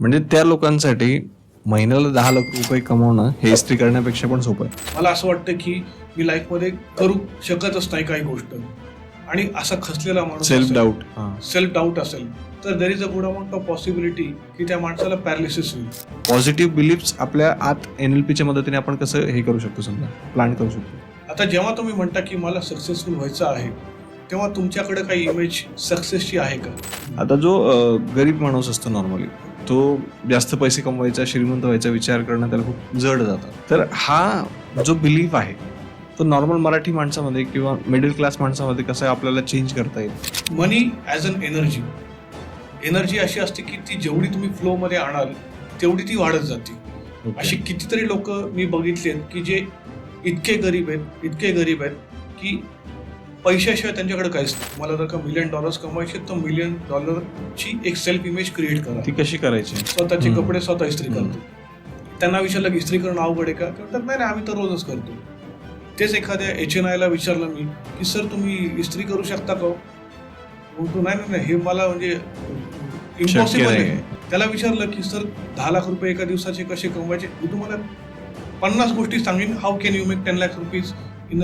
म्हणजे त्या लोकांसाठी महिन्याला 10 लाख रुपये कमवणं हे इस्त्री करण्यापेक्षा पण सोपं आहे. मला असं वाटतं की मी लाईफमध्ये करू शकतच नाही काही गोष्ट, आणि असा खचलेला माणूस सेल्फ डाऊट. सेल्फ डाऊट असेल तर there is a good amount of possibility की त्या माणसाला पॅरालिसिस होईल. पॉझिटिव्ह बिलीफ्स आपल्या आत NLPच्या मदतीने आपण कसं हे करू शकतो, समजा प्लांट करू शकतो. आता जेव्हा तुम्ही म्हणता की मला सक्सेसफुल व्हायचं आहे, तेव्हा तुमच्याकडे काही इमेज सक्सेसची आहे का? आता जो गरीब माणूस असतो नॉर्मली, तो जास्त पैसे कमवायचा, श्रीमंत व्हायचा विचार करणं त्याला खूप जड जातं. तर हा जो बिलीफ आहे तो नॉर्मल मराठी माणसामध्ये किंवा मिडल क्लास माणसामध्ये कसं आपल्याला चेंज करता येईल? मनी ॲज अन एनर्जी अशी असते की ती जेवढी तुम्ही फ्लोमध्ये आणाल तेवढी ती वाढत जाते. अशी कितीतरी लोक मी बघितलेत की जे इतके गरीब आहेत की पैशाशिवाय त्यांच्याकडे काहीच नाही. मला जर का $1 मिलियन कमवायचे तर $1 मिलियनची एक सेल्फ इमेज क्रिएट करा. ती कशी करायची? स्वतःचे कपडे स्वतः इस्त्री करतो. त्यांना विचारलं की इस्त्री करणं अवघड आहे का? तर नाही आम्ही तर रोजच करतो. तेच एखाद्या HNIला विचारलं मी की सर तुम्ही इस्त्री करू शकता का? तो नाही हे मला म्हणजे इम्पॉसिबल आहे. त्याला विचारलं की सर 10 लाख रुपये एका दिवसाचे कसे कमवायचे? मी तुम्हाला 50 गोष्टी सांगेन. How can you make 10 lakh rupees in